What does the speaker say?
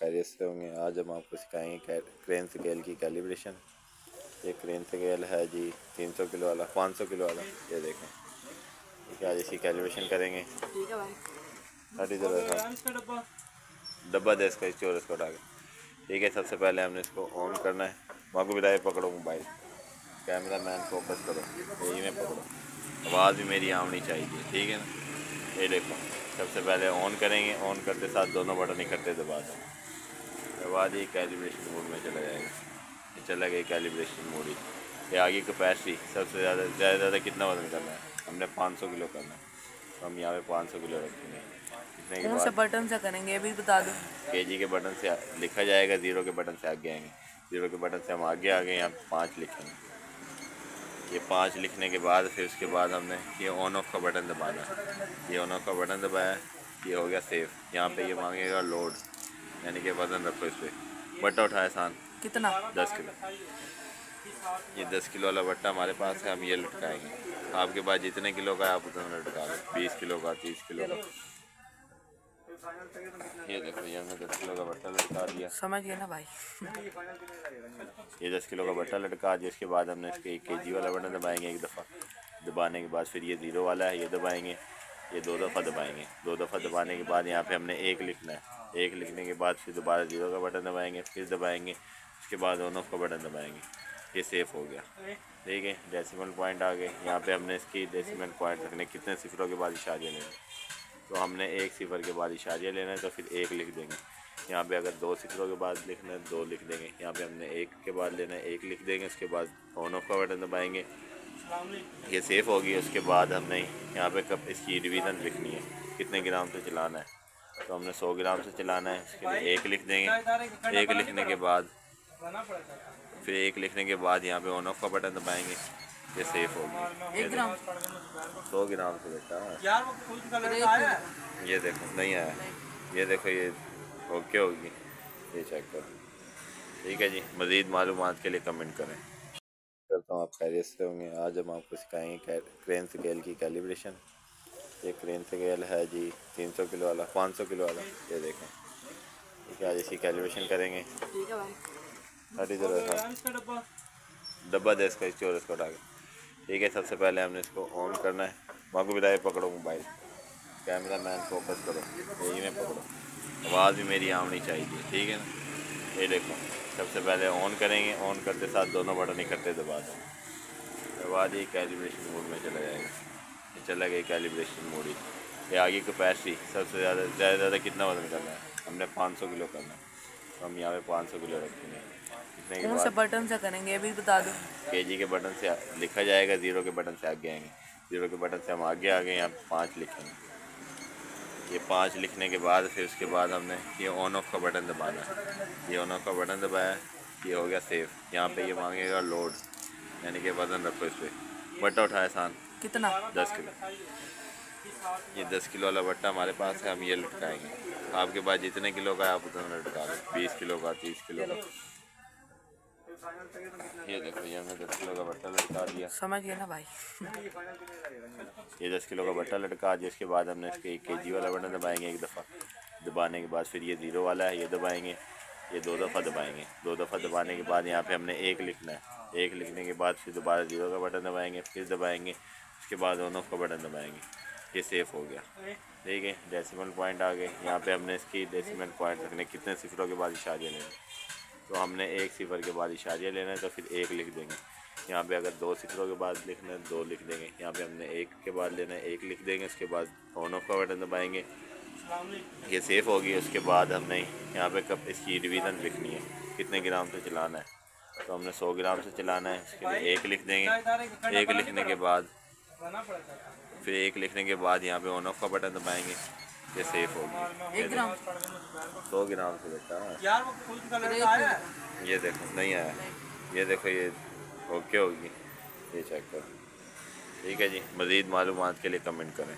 खैरियत से होंगे। आज हम आपको सिखाएंगे क्रेन स्केल की कैलिब्रेशन। ये क्रेन स्केल है जी 300 किलो वाला, 500 किलो वाला। ये देखें, ठीक है। आज इसकी कैलिब्रेशन करेंगे। ठीक है भाई। सारी जगह डब्बा दे इसका, इस चोर इसको उठा के। ठीक है, सबसे पहले हमने इसको ऑन करना है। वहाँ को बिलाए पकड़ो मोबाइल, कैमरा मैन फोकस करो, यही में पकड़ो। आवाज़ भी मेरी आनी चाहिए, ठीक है ना। ये देखो, सबसे पहले ऑन करेंगे। ऑन करते साथ दोनों बटन इकट्ठे दबा दें। उसके बाद ये कैलिब्रेशन मोड में चला जाएगा। ये चला गया कैलिब्रेशन मोड ही। ये आगे कैपेसिटी सबसे ज़्यादा कितना वजन करना है, हमने 500 किलो करना है, तो हम यहाँ पे 500 किलो रखेंगे। इतने के कौन से बाद बटन से करेंगे ये भी बता दो। केजी के बटन से लिखा जाएगा, ज़ीरो के बटन से आगे आएंगे। ज़ीरो के बटन से हम आगे आ गए, यहाँ 5 लिखेंगे। ये 5 लिखने के बाद फिर उसके बाद हमने ये ऑन ऑफ का बटन दबाना है। ये ऑन ऑफ का बटन दबाया, ये हो गया सेफ। यहाँ पे ये मांगेगा लोड, यानी कि वज़न रखो इस पर। बट्टा उठाया आसान, कितना? 10 किलो। ये 10 किलो वाला बट्टा हमारे पास है, हम ये लटकाएंगे। आपके पास जितने किलो का है आप उतना लटका लो, 20 किलो का, 30 किलो का। ये देखो, ये हमने 10 किलो का बट्टा लटका दिया। समझ गए ना भाई। ये 10 किलो का बट्टा लटका दिया। इसके बाद हमने इसके 1 केजी वाला बटन दबाएंगे एक दफ़ा। दबाने के बाद फिर ये ज़ीरो वाला है, ये दबाएंगे। ये 2 दफ़ा दबाएंगे। 2 दफ़ा दबाने के बाद यहाँ पे हमने 1 लिखना है। 1 लिखने के बाद फिर दोबारा ज़ीरो का बटन दबाएंगे, फिर दबाएंगे। उसके बाद ऑन ऑफ का बटन दबाएंगे। ये सेफ़ हो गया, ठीक है। डेसिमल पॉइंट आ गए। यहाँ पे हमने इसकी डेसिमल पॉइंट रखने, कितने सिफरों के बाद इशारिया लेना है, तो हमने 1 सिफर के बाद इशारिया लेना है, तो फिर 1 लिख देंगे। यहाँ पे अगर 2 सिफरों के बाद लिखना है, 2 लिख देंगे। यहाँ पे हमने 1 के बाद लेना है, 1 लिख देंगे। उसके बाद ऑन ऑफ का बटन दबाएंगे, ये सेफ़ होगी। उसके बाद हमने यहाँ पे कब इसकी डिवीज़न लिखनी है, कितने ग्राम से चलाना है, तो हमने 100 ग्राम से चलाना है। उसके लिए 1 लिख देंगे। 1 लिखने के बाद फिर 1 लिखने के बाद यहाँ पे ऑन ऑफ का बटन दबाएंगे, ये सेफ़ होगी। 1 ग्राम 100 ग्राम से बेटा, ये देखो नहीं आया। ये देखो, ये ओके होगी, ये चेक करो, ठीक है जी। मज़ीद मालूमात के लिए कमेंट करें। करता हूँ आप खैरियत से होंगे। आज हम आपको सिखाएंगे क्रेन स्केल की कैलिब्रेशन। ये क्रेन स्केल है जी 300 किलो वाला, 500 किलो वाला। ये देखें, ठीक है। आज इसकी कैलिब्रेशन करेंगे। ठीक है भाई। सारी जगह डब्बा दे इसका, इस चोर इसको उठा के। ठीक है, सबसे पहले हमने इसको ऑन करना है। वहाँ को बिलाए पकड़ो मोबाइल, कैमरा मैन फोकस करो, यही में पकड़ो। आवाज़ भी मेरी आनी चाहिए, ठीक है ना। ये देखो, सबसे पहले ऑन करेंगे। ऑन करते साथ दोनों बटन इकट्ठे दबा दें। उसके बाद ये कैलिब्रेशन मोड में चला जाएगा। ये चला गया कैलिब्रेशन मोड ही। ये आगे कैपेसिटी सबसे ज़्यादा कितना वज़न करना है, हमने 500 किलो करना है, तो हम यहाँ पे 500 किलो रखेंगे। इतने के कौन से बाद बटन से करेंगे ये भी बता दो। केजी के बटन से लिखा जाएगा, ज़ीरो के बटन से आगे आएंगे। ज़ीरो के बटन से हम आगे आ गए, यहाँ 5 लिखेंगे। ये 5 लिखने के बाद फिर उसके बाद हमने ये ऑन ऑफ का बटन दबाना है। ये ऑन ऑफ का बटन दबाया, ये हो गया सेफ। यहाँ पे ये मांगेगा लोड, यानी कि वज़न रखो इस पर। बट्टा उठाया आसान, कितना? 10 किलो। ये 10 किलो वाला बट्टा हमारे पास है, हम ये लटकाएंगे। आपके पास जितने किलो का है आप उतना लटका लो, 20 किलो का, 30 किलो का। ये देखो, ये हमने 10 किलो का बट्टा लटका दिया। समझ गए ना भाई। ये 10 किलो का बट्टा लटका दिया। उसके बाद हमने इसके 1 केजी वाला बटन दबाएंगे एक दफ़ा। दबाने के बाद फिर ये ज़ीरो वाला है, ये दबाएंगे। ये 2 दफ़ा दबाएंगे। 2 दफ़ा दबाने के बाद यहाँ पे हमने 1 लिखना है। 1 लिखने के बाद फिर दोबारा ज़ीरो का बटन दबाएंगे, फिर दबाएंगे। उसके बाद ऑन ऑफ का बटन दबाएंगे, ये सेफ़ हो गया, ठीक है। डेसिमल पॉइंट आ गए। यहाँ पे हमने इसकी डेसिमल पॉइंट रखने, कितने सिफरों के बाद इशारिया लेना है, तो हमने 1 सिफर के बाद इशारिया लेना है, तो फिर 1 लिख देंगे। यहाँ पे अगर 2 सिफरों के बाद लिखना है, 2 लिख देंगे। यहाँ पे हमने 1 के बाद लेना है, 1 लिख देंगे। उसके बाद ऑन ऑफ का बटन दबाएंगे, ये सेफ़ होगी। उसके बाद हमने यहाँ पे कब इसकी डिवीज़न लिखनी है, कितने ग्राम से चलाना है, तो हमने 100 ग्राम से चलाना है। उसके लिए 1 लिख देंगे। 1 लिखने के बाद फिर 1 लिखने के बाद यहाँ पे ऑन ऑफ का बटन दबाएंगे, ये सेफ़ होगी। 1 ग्राम 100 ग्राम से बेटा, ये देखो नहीं आया। ये देखो, ये ओके होगी, ये चेक करो, ठीक है जी। मज़ीद मालूमात के लिए कमेंट करें।